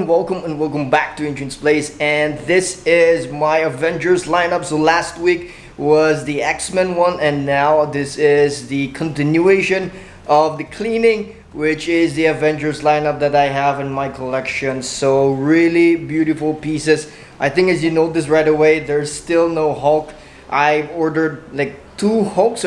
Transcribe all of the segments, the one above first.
and welcome back to NCHANZPLACE, and this is my Avengers lineup. So last week was the X-Men one, and now this is the continuation of the cleaning, which is the Avengers lineup that I have in my collection. So really beautiful pieces. I think as you notice right away, there's still no Hulk. I've ordered like two Hulks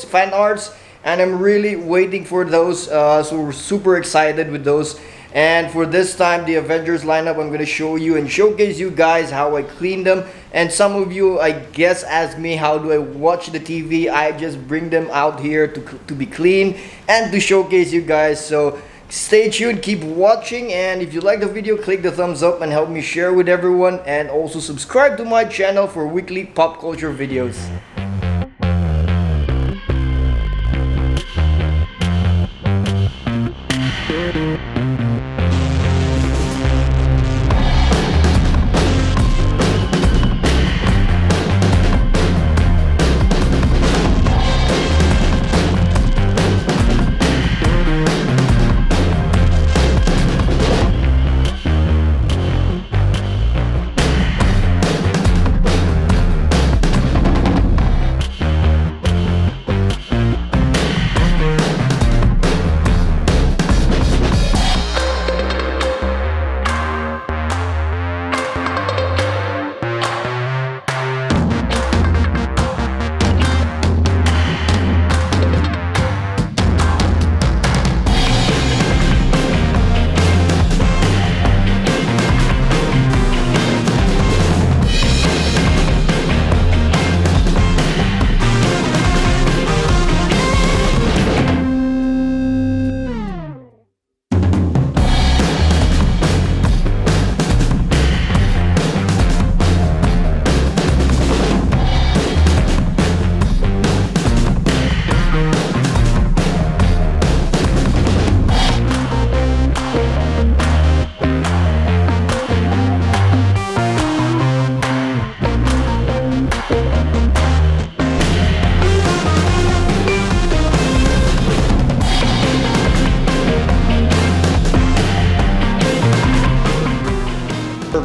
fan arts, and I'm really waiting for those. So we're super excited with those. And for this time, the Avengers lineup, I'm going to show you and showcase you guys how I clean them. And some of you, I guess, ask me how do I watch the TV. I just bring them out here to be clean and to showcase you guys. So stay tuned, keep watching, and if you like the video, click the thumbs up and help me share with everyone. And also subscribe to my channel for weekly pop culture videos.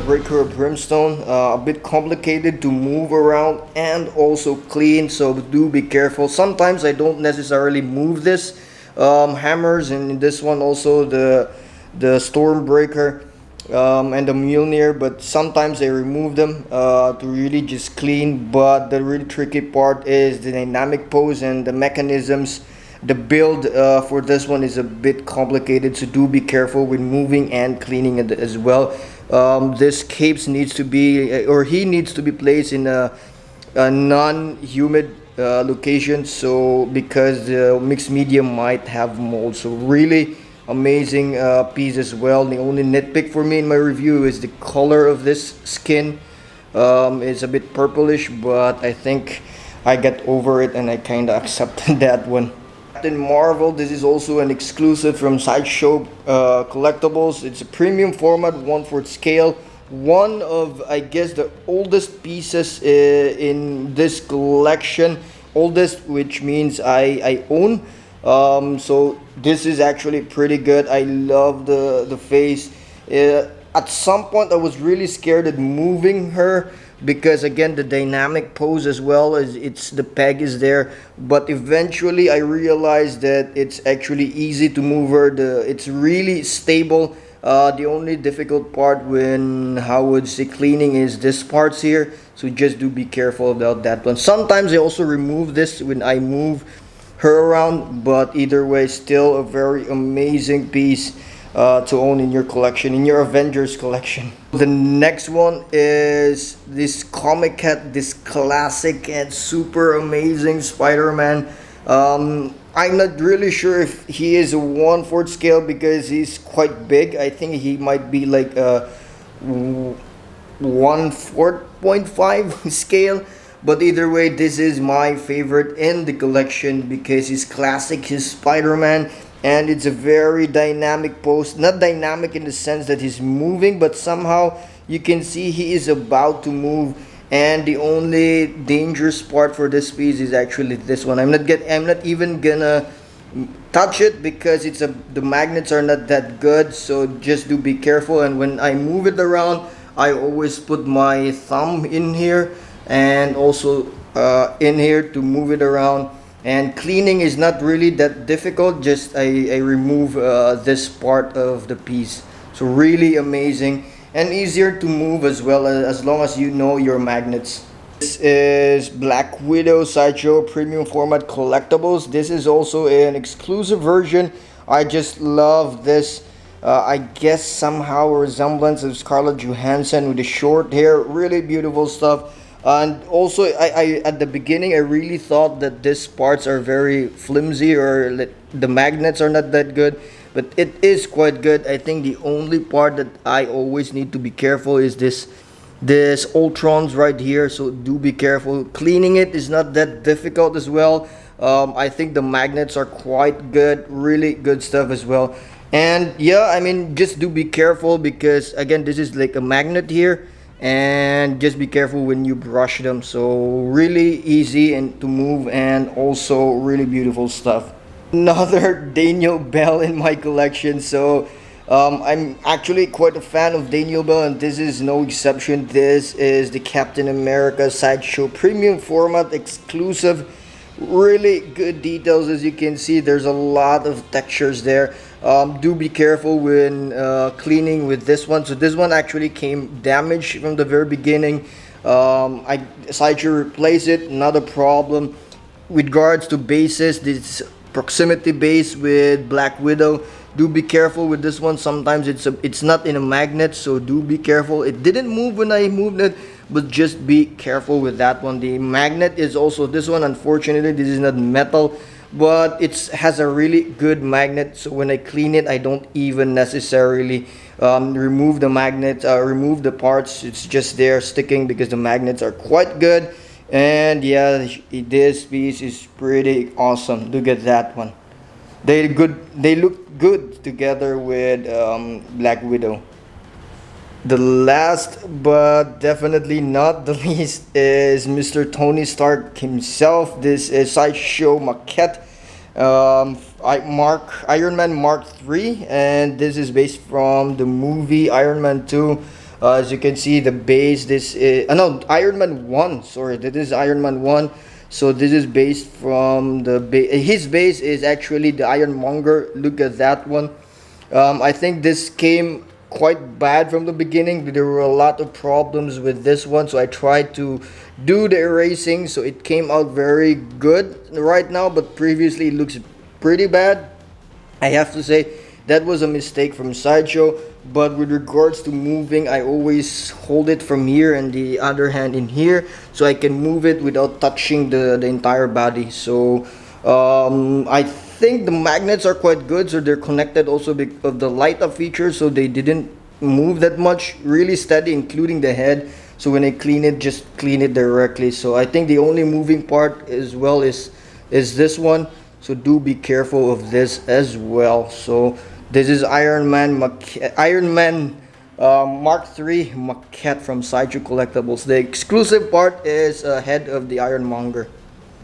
Breaker of Brimstone, a bit complicated to move around and also clean, so do be careful. Sometimes I don't necessarily move this hammers, and in this one also the Stormbreaker and the Mjolnir, but sometimes I remove them to really just clean. But the really tricky part is the dynamic pose and the mechanisms. The build for this one is a bit complicated, so do be careful with moving and cleaning it as well. This capes needs to be, or he needs to be placed in a non-humid location, so because the mixed media might have mold. So really amazing piece as well. The only nitpick for me in my review is the color of this skin. It's a bit purplish, but I think I got over it and I kind of accepted that one. Captain Marvel, this is also an exclusive from Sideshow Collectibles. It's a premium format, 1/4 scale. One of, I guess, the oldest pieces in this collection. Oldest, which means I own. So this is actually pretty good. I love the face. At some point I was really scared at moving her, because again the dynamic pose as well as the peg is there, but eventually I realized that it's actually easy to move her. It's really stable. The only difficult part when how would say cleaning is this parts here, so just do be careful about that one. Sometimes I also remove this when I move her around, but either way still a very amazing piece to own in your collection, in your Avengers collection. The next one is this Comic Cat, this classic and super amazing Spider-Man. I'm not really sure if he is a 1/4 scale because he's quite big. I think he might be like a 1/4.5 scale. But either way, this is my favorite in the collection because he's classic, he's Spider-Man. And it's a very dynamic pose. Not dynamic in the sense that he's moving, but somehow you can see he is about to move. And the only dangerous part for this piece is actually this one. I'm not even gonna touch it because the magnets are not that good, so just do be careful. And when I move it around, I always put my thumb in here and also in here to move it around. And cleaning is not really that difficult, just I remove this part of the piece. So really amazing and easier to move as well, as long as you know your magnets. This is Black Widow Sideshow Premium Format Collectibles. This is also an exclusive version. I just love this. I guess somehow a resemblance of Scarlett Johansson with the short hair. Really beautiful stuff. And also, I at the beginning I really thought that these parts are very flimsy, or the magnets are not that good, but it is quite good. I think the only part that I always need to be careful is this Ultrons right here, so do be careful. Cleaning it is not that difficult as well. I think the magnets are quite good, really good stuff as well. And yeah, I mean, just do be careful because again, this is like a magnet here, and just be careful when you brush them. So really easy and to move, and also really beautiful stuff. Another Daniel Bell in my collection. So I'm actually quite a fan of Daniel Bell, and this is no exception. This is the Captain America Sideshow Premium Format exclusive. Really good details, as you can see. There's a lot of textures there. Do be careful when cleaning with this one. So this one actually came damaged from the very beginning. I decided to replace it. Not a problem. With regards to bases, this proximity base with Black Widow, do be careful with this one. Sometimes it's not in a magnet, so do be careful. It didn't move when I moved it, but just be careful with that one. The magnet is also this one. Unfortunately, this is not metal, but it has a really good magnet. So when I clean it, I don't even necessarily remove the magnet, remove the parts. It's just there sticking because the magnets are quite good. And yeah, this piece is pretty awesome. Look at that one. They look good together with Black Widow. The last but definitely not the least is Mr. Tony Stark himself. This is Sideshow Maquette, Iron Man Mark 3, and this is based from the movie Iron Man 2. As you can see, the base, this is no, Iron Man 1, sorry, this is Iron Man 1. So this is based from the his base is actually the Ironmonger. Look at that one. I think this came quite bad from the beginning. There were a lot of problems with this one, so I tried to do the erasing, so it came out very good right now, but previously it looks pretty bad. I have to say that was a mistake from Sideshow. But with regards to moving, I always hold it from here and the other hand in here, so I can move it without touching the entire body. So I think the magnets are quite good, so they're connected also because of the light up feature, so they didn't move that much. Really steady, including the head. So when I clean it, just clean it directly. So I think the only moving part as well is this one. So do be careful of this as well. So this is Iron Man Mark 3 Maquette from Sideshow Collectibles. The exclusive part is head of the Ironmonger.